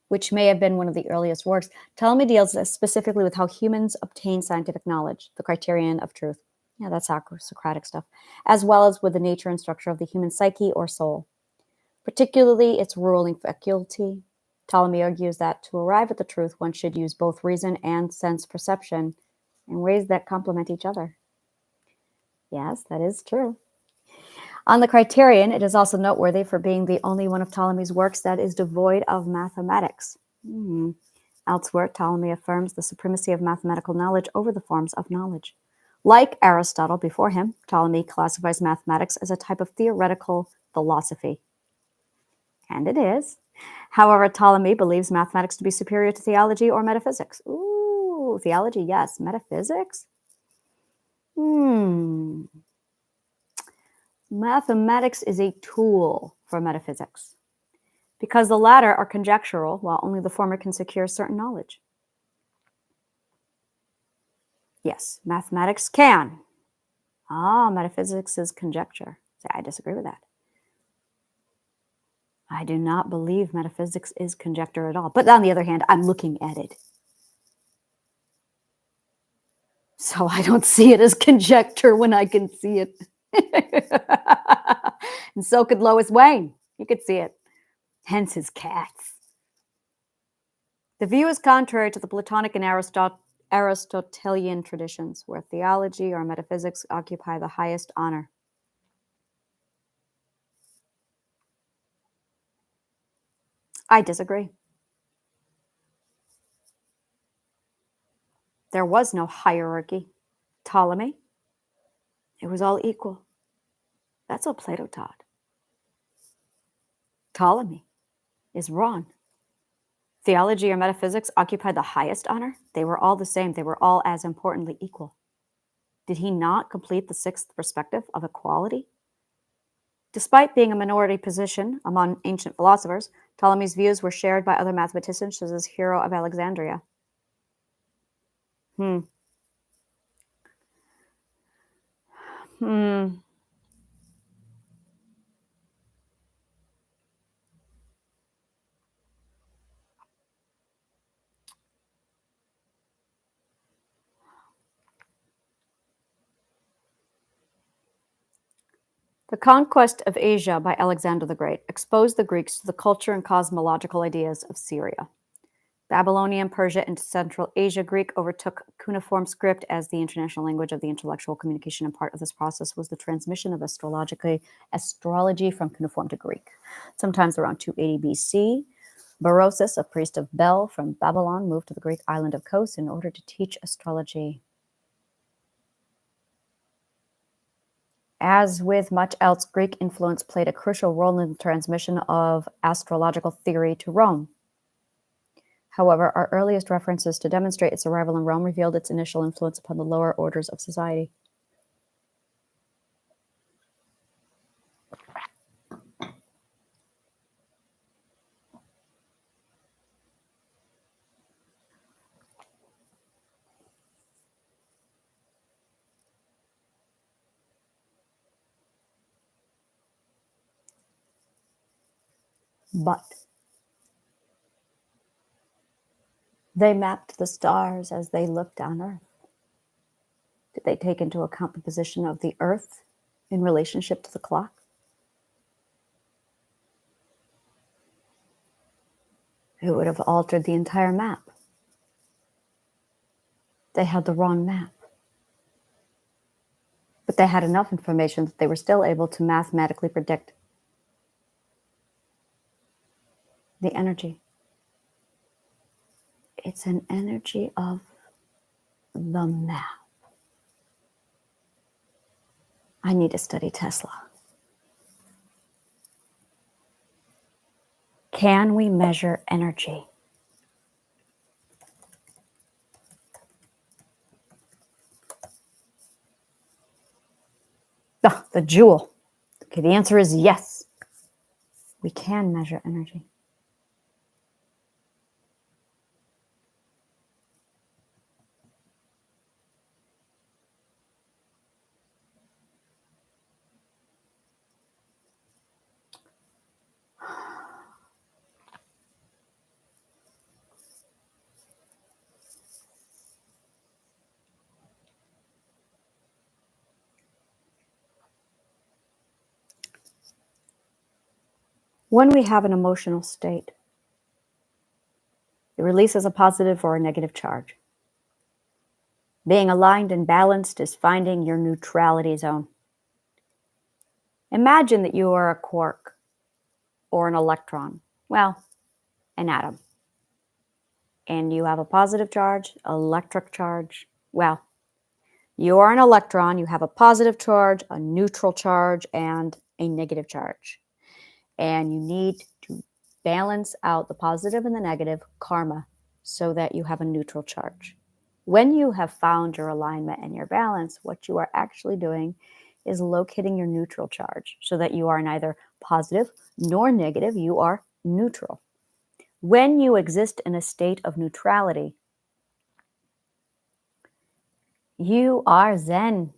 which may have been one of the earliest works. Ptolemy deals specifically with how humans obtain scientific knowledge, the criterion of truth. Yeah, that's Socratic stuff, as well as with the nature and structure of the human psyche or soul, particularly its ruling faculty. Ptolemy argues that to arrive at the truth, one should use both reason and sense perception in ways that complement each other. Yes, that is true. On the Criterion, it is also noteworthy for being the only one of Ptolemy's works that is devoid of mathematics. Elsewhere, Ptolemy affirms the supremacy of mathematical knowledge over the forms of knowledge. Like Aristotle before him, Ptolemy classifies mathematics as a type of theoretical philosophy. And it is. However, Ptolemy believes mathematics to be superior to theology or metaphysics. Ooh, theology, yes. Metaphysics? Mathematics is a tool for metaphysics, because the latter are conjectural, while only the former can secure certain knowledge. Yes, mathematics can. Metaphysics is conjecture. I disagree with that. I do not believe metaphysics is conjecture at all. But on the other hand, I'm looking at it. So I don't see it as conjecture when I can see it. And so could Lois Wayne. You could see it. Hence his cats. The view is contrary to the Platonic and Aristotelian traditions, where theology or metaphysics occupy the highest honor. I disagree. There was no hierarchy. Ptolemy, it was all equal. That's what Plato taught. Ptolemy is wrong. Theology or metaphysics occupied the highest honor. They were all the same. They were all as importantly equal. Did he not complete the sixth perspective of equality? Despite being a minority position among ancient philosophers, Ptolemy's views were shared by other mathematicians, such as Hero of Alexandria. The conquest of Asia by Alexander the Great exposed the Greeks to the culture and cosmological ideas of Syria. Babylonian, Persia, and Central Asia Greek overtook cuneiform script as the international language of the intellectual communication, and part of this process was the transmission of astrology from cuneiform to Greek. Sometimes around 280 BC, Berosus, a priest of Bel from Babylon, moved to the Greek island of Kos in order to teach astrology. As with much else, Greek influence played a crucial role in the transmission of astrological theory to Rome. However, our earliest references to demonstrate its arrival in Rome revealed its initial influence upon the lower orders of society. But they mapped the stars as they looked on Earth. Did they take into account the position of the Earth in relationship to the clock? It would have altered the entire map. They had the wrong map. But they had enough information that they were still able to mathematically predict the energy. It's an energy of the map. I need to study Tesla. Can we measure energy? Oh, the jewel. Okay, the answer is yes. We can measure energy. When we have an emotional state, it releases a positive or a negative charge. Being aligned and balanced is finding your neutrality zone. Imagine that you are a quark or an electron, well, an atom. And you have a positive charge, electric charge. Well, you are an electron, you have a positive charge, a neutral charge, and a negative charge. And you need to balance out the positive and the negative karma so that you have a neutral charge. When you have found your alignment and your balance, what you are actually doing is locating your neutral charge so that you are neither positive nor negative, you are neutral. When you exist in a state of neutrality, you are Zen.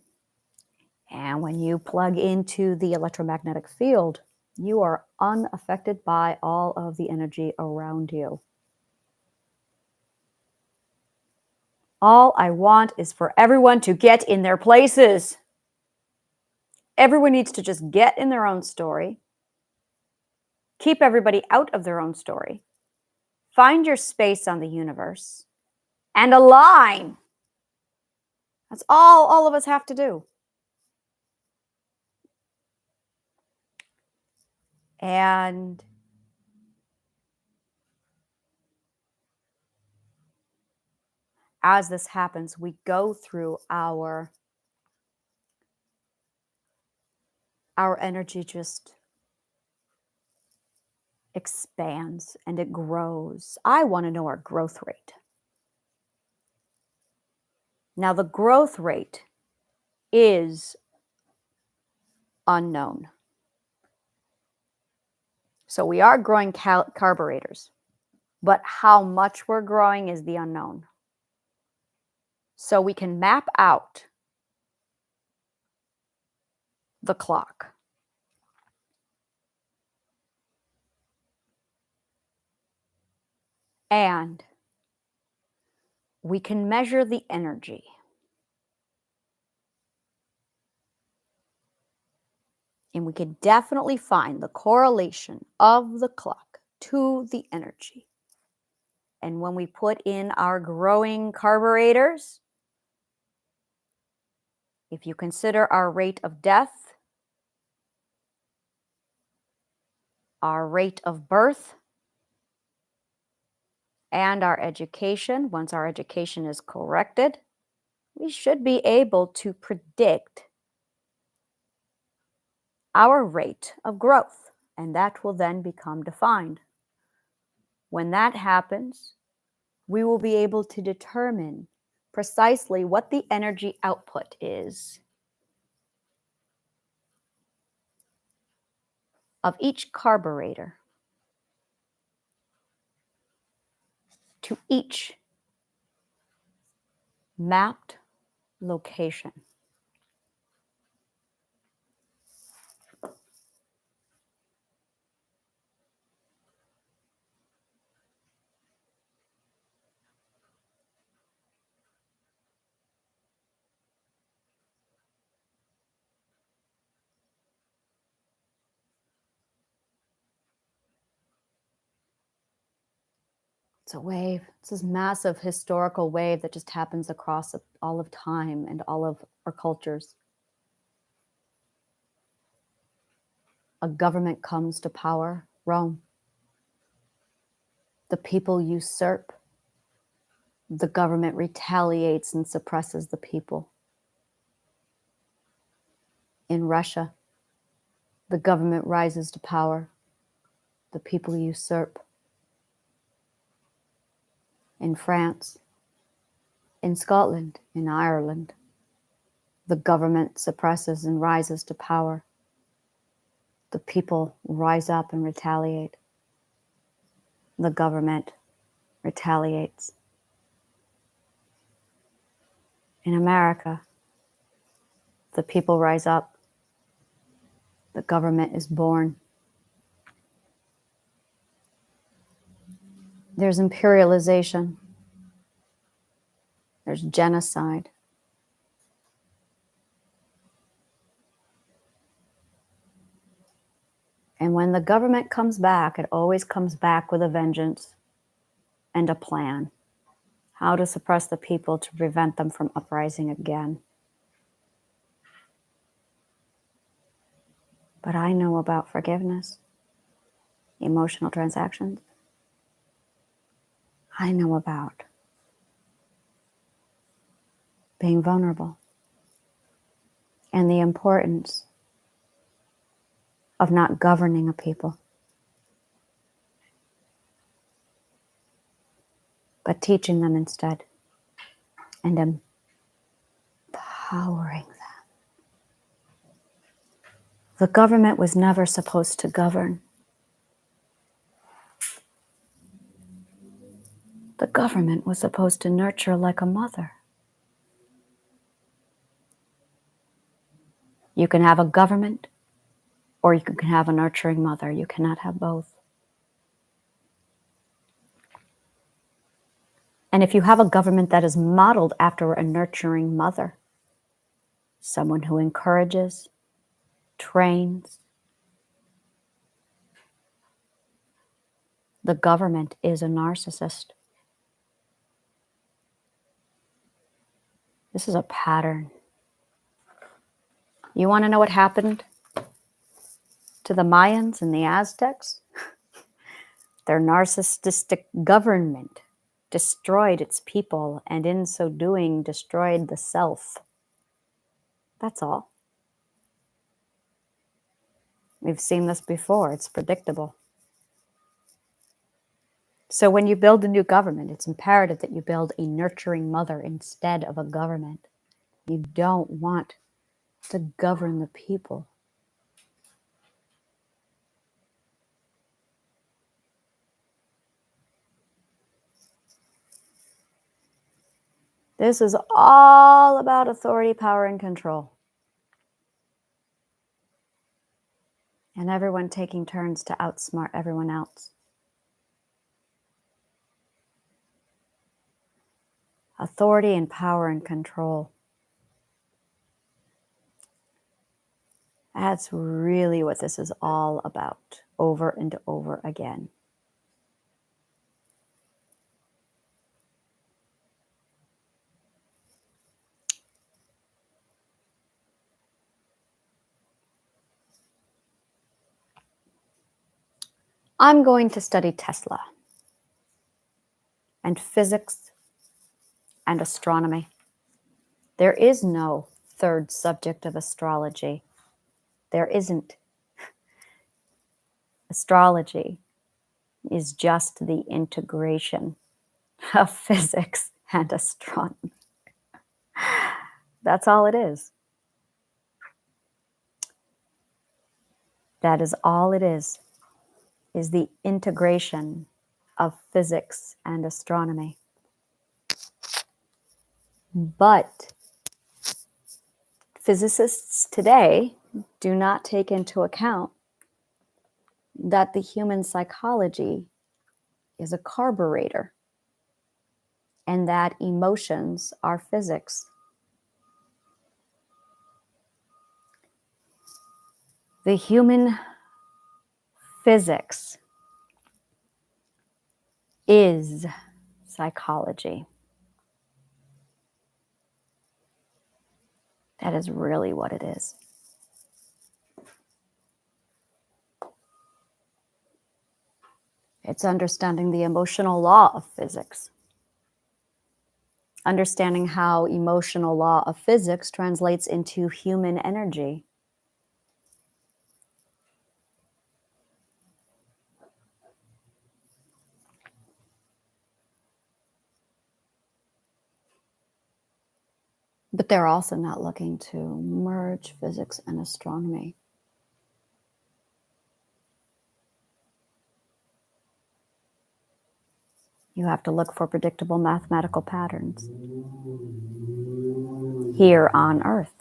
And when you plug into the electromagnetic field, you are unaffected by all of the energy around you. All I want is for everyone to get in their places. Everyone needs to just get in their own story. Keep everybody out of their own story. Find your space on the universe and align. That's all of us have to do. And as this happens, we go through our energy just expands and it grows. I want to know our growth rate. Now, the growth rate is unknown. So we are growing carburetors, but how much we're growing is the unknown. So we can map out the clock. And we can measure the energy. And we could definitely find the correlation of the clock to the energy. And when we put in our growing carburetors, if you consider our rate of death, our rate of birth, and our education, once our education is corrected, we should be able to predict our rate of growth, and that will then become defined. When that happens, we will be able to determine precisely what the energy output is of each carburetor to each mapped location. It's a wave. It's this massive historical wave that just happens across all of time and all of our cultures. A government comes to power, Rome. The people usurp. The government retaliates and suppresses the people. In Russia, the government rises to power. The people usurp. In France, in Scotland, in Ireland, the government suppresses and rises to power. The people rise up and retaliate. The government retaliates. In America, the people rise up. The government is born. There's imperialization. There's genocide. And when the government comes back, it always comes back with a vengeance and a plan. How to suppress the people to prevent them from uprising again. But I know about forgiveness, emotional transactions. I know about being vulnerable and the importance of not governing a people, but teaching them instead and empowering them. The government was never supposed to govern. The government was supposed to nurture like a mother. You can have a government or you can have a nurturing mother. You cannot have both. And if you have a government that is modeled after a nurturing mother, someone who encourages, trains, the government is a narcissist. This is a pattern. You want to know what happened to the Mayans and the Aztecs? Their narcissistic government destroyed its people, and in so doing, destroyed the self. That's all. We've seen this before. It's predictable. So when you build a new government, it's imperative that you build a nurturing mother instead of a government. You don't want to govern the people. This is all about authority, power, and control. And everyone taking turns to outsmart everyone else. Authority and power and control. That's really what this is all about, over and over again. I'm going to study Tesla and physics and astronomy. There is no third subject of astrology. There isn't. Astrology is just the integration of physics and astronomy. That's all it is. That is all it is the integration of physics and astronomy. But physicists today do not take into account that the human psychology is a carburetor and that emotions are physics. The human physics is psychology. That is really what it is. It's understanding the emotional law of physics. Understanding how emotional law of physics translates into human energy. But they're also not looking to merge physics and astronomy. You have to look for predictable mathematical patterns here on Earth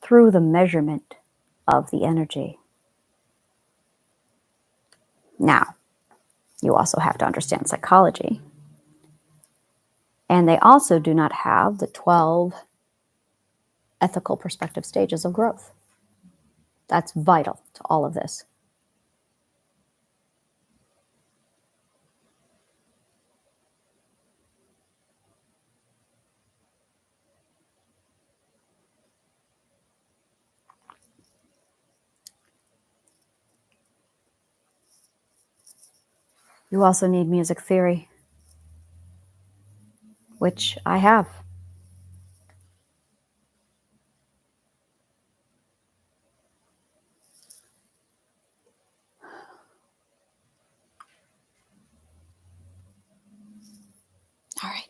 through the measurement of the energy. Now, you also have to understand psychology. And they also do not have the 12 ethical perspective stages of growth. That's vital to all of this. You also need music theory, which I have. All right.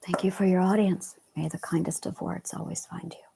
Thank you for your audience. May the kindest of words always find you.